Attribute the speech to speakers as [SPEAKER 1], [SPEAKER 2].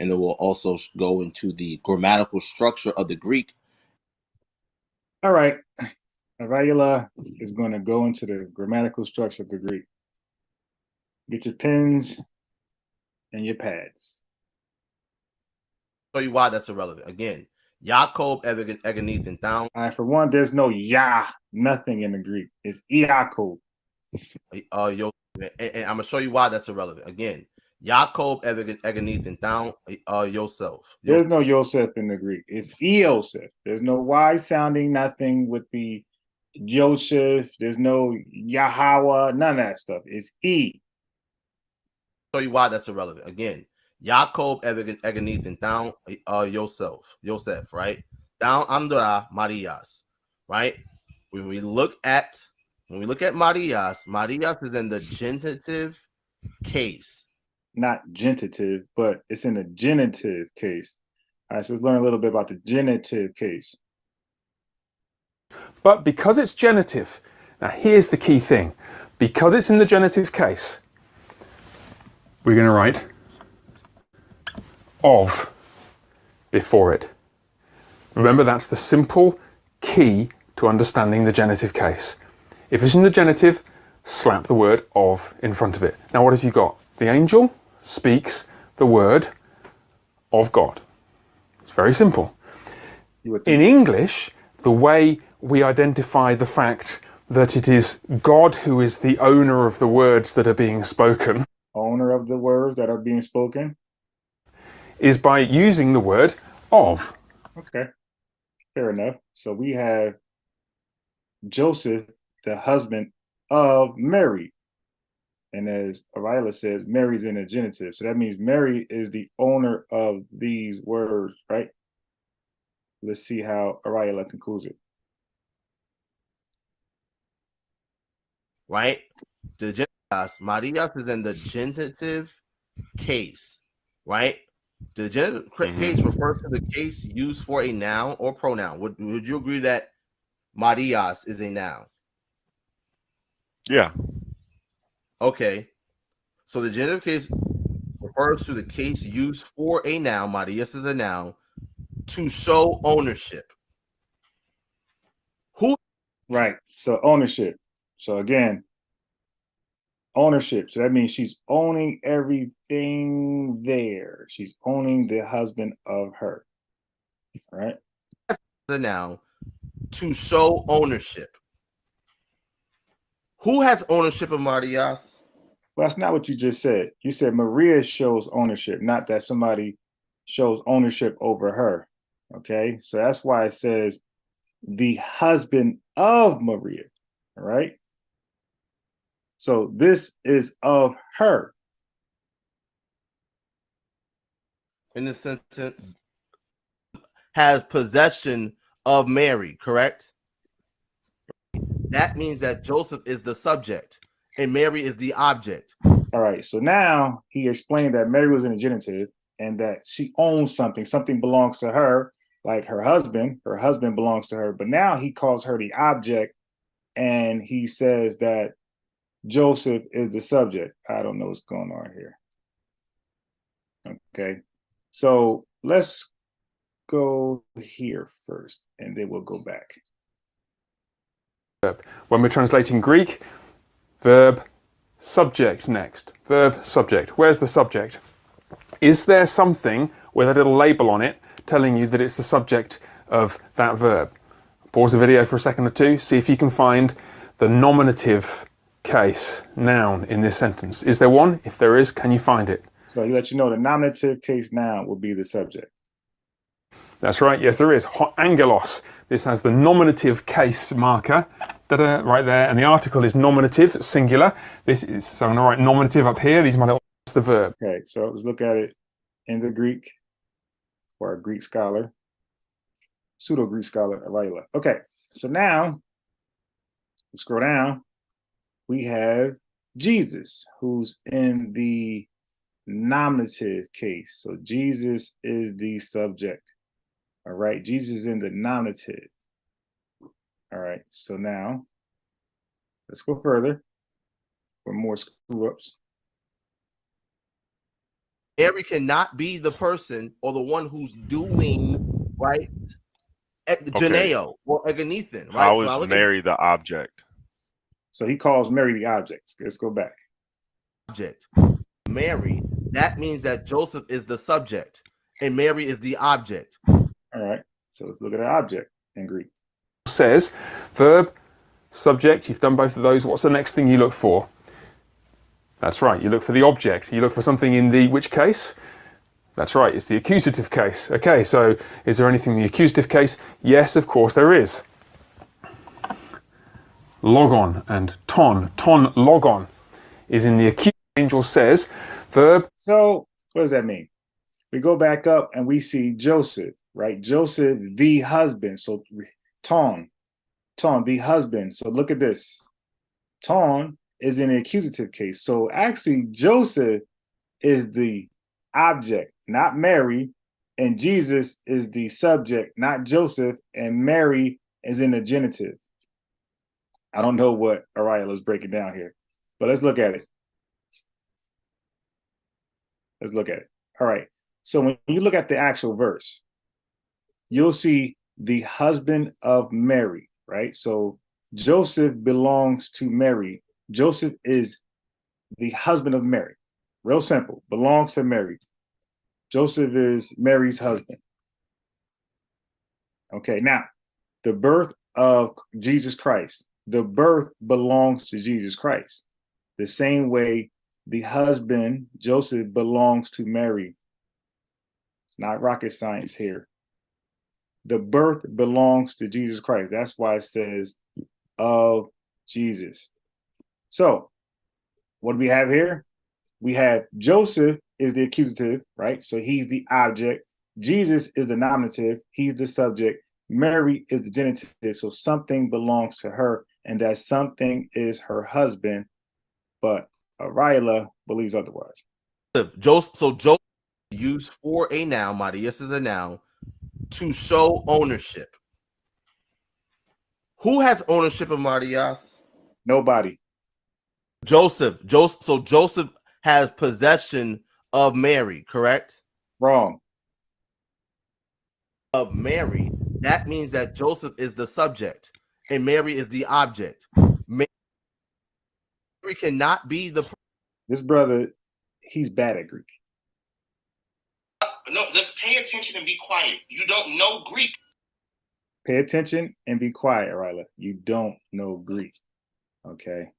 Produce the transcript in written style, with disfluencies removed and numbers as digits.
[SPEAKER 1] and then we'll also go into the grammatical structure of the Greek.
[SPEAKER 2] All right. Ahrayahla is going to go into the grammatical structure of the Greek. Get your pens and your pads.
[SPEAKER 1] Show you why that's irrelevant. Again, Yaakov Eganethan down.
[SPEAKER 2] All right, for one, there's no Yah, nothing in the Greek. It's Yaakov.
[SPEAKER 1] And I'm gonna show you why that's irrelevant. Again, Yaakov Eganethan down. Yourself.
[SPEAKER 2] There's no Yosef in the Greek. It's Eosef. There's no Y sounding nothing with the Joseph. There's no Yahweh. None of that stuff. It's E.
[SPEAKER 1] Show you why that's irrelevant. Again, Yaakov Eganethan down. Yosef, right? Down Andra Marias, right? When we look at Marias, Marias is in the genitive case.
[SPEAKER 2] Not genitive, but it's in the genitive case. All right, so let's learn a little bit about the genitive case.
[SPEAKER 3] But because it's genitive, now here's the key thing. Because it's in the genitive case, we're going to write of before it. Remember, that's the simple key to understanding the genitive case. If it's in the genitive, slap the word of in front of it. Now, what have you got? The angel speaks the word of God. It's very simple. In English, the way we identify the fact that it is God who is the owner of the words that are being spoken,
[SPEAKER 2] owner of the words that are being spoken,
[SPEAKER 3] is by using the word of.
[SPEAKER 2] Okay, fair enough. So we have Joseph, the husband of Mary. And as Ahrayahla says, Mary's in a genitive. So that means Mary is the owner of these words, right? Let's see how Ahrayahla concludes it.
[SPEAKER 1] Right? The genitive, Marias is in the genitive case, right? The genitive case refers to the case used for a noun or pronoun. Would you agree that Marias is a noun?
[SPEAKER 4] Yeah.
[SPEAKER 1] Okay. So the genitive case refers to the case used for a noun, Marias is a noun, to show ownership. Who?
[SPEAKER 2] Right. So ownership. So again, ownership. So that means she's owning everything there. She's owning the husband of her. Right?
[SPEAKER 1] The noun to show ownership. Who has ownership of Marias?
[SPEAKER 2] Well, that's not what you just said. You said Maria shows ownership, not that somebody shows ownership over her. Okay, so that's why it says the husband of Maria. All right. So this is of her.
[SPEAKER 1] In the sentence, has possession of Mary, correct? That means that Joseph is the subject and Mary is the object.
[SPEAKER 2] All right, so now he explained that Mary was in the genitive and that she owns something. Something belongs to her, like her husband. Her husband belongs to her. But now he calls her the object and he says that Joseph is the subject. I don't know what's going on here. Okay, so let's go here first and then we'll go back.
[SPEAKER 3] When we're translating Greek, verb, subject next. Verb, subject. Where's the subject? Is there something with a little label on it telling you that it's the subject of that verb? Pause the video for a second or two, see if you can find the nominative case noun in this sentence. Is there one? If there is, can you find it?
[SPEAKER 2] So he lets you know the nominative case noun will be the subject.
[SPEAKER 3] That's right, yes there is. Angelos. This has the nominative case marker, right there, and the article is nominative, singular. This is, so I'm going to write nominative up here. These are my little, the verb.
[SPEAKER 2] Okay, so let's look at it in the Greek for a Greek scholar, pseudo Greek scholar, Ahrayahla. Okay, so now, scroll down, we have Jesus, who's in the nominative case. So Jesus is the subject. All right, Jesus is in the nominative. All right, so now let's go further for more screw ups.
[SPEAKER 1] Mary cannot be the person or the one who's doing, right? Janeo or Eganethan, right?
[SPEAKER 4] How
[SPEAKER 1] So
[SPEAKER 4] is
[SPEAKER 1] I look
[SPEAKER 4] Mary the object?
[SPEAKER 2] So he calls Mary the object. Let's go back.
[SPEAKER 1] Object. Mary, that means that Joseph is the subject and Mary is the object.
[SPEAKER 2] All right. So let's look at an object in Greek.
[SPEAKER 3] Says verb, subject, you've done both of those. What's the next thing you look for? That's right, you look for the object. You look for something in the which case? That's right, it's the accusative case. Okay, so is there anything in the accusative case? Yes, of course there is. Logon and ton logon is in the accusative. Angel says verb.
[SPEAKER 2] So what does that mean? We go back up and we see Joseph, right? Joseph, the husband. So ton, the husband. So look at this. Ton is in the accusative case. So actually Joseph is the object, not Mary, and Jesus is the subject, not Joseph, and Mary is in the genitive. I don't know what Ahrayahla is breaking down here, but let's look at it. Let's look at it. All right. So when you look at the actual verse, you'll see the husband of Mary, right? So Joseph belongs to Mary. Joseph is the husband of Mary. Real simple. Belongs to Mary. Joseph is Mary's husband. Okay, now the birth of Jesus Christ. The birth belongs to Jesus Christ. The same way the husband, Joseph, belongs to Mary. It's not rocket science here. The birth belongs to Jesus Christ. That's why it says of Jesus. So what do we have here? We have Joseph is the accusative, right? So he's the object. Jesus is the nominative. He's the subject. Mary is the genitive. So something belongs to her, and that something is her husband. But Ahrayahla believes otherwise.
[SPEAKER 1] Joseph used for a noun, Marius is a noun, to show ownership. Who has ownership of Marias?
[SPEAKER 2] Nobody.
[SPEAKER 1] Joseph. So Joseph has possession of Mary, correct?
[SPEAKER 2] Wrong.
[SPEAKER 1] Of Mary, that means that Joseph is the subject and Mary is the object. Mary cannot be the.
[SPEAKER 2] This brother, he's bad at Greek.
[SPEAKER 1] No, just pay attention and be quiet. You don't know Greek.
[SPEAKER 2] Pay attention and be quiet, Ahrayahla. You don't know Greek. Okay.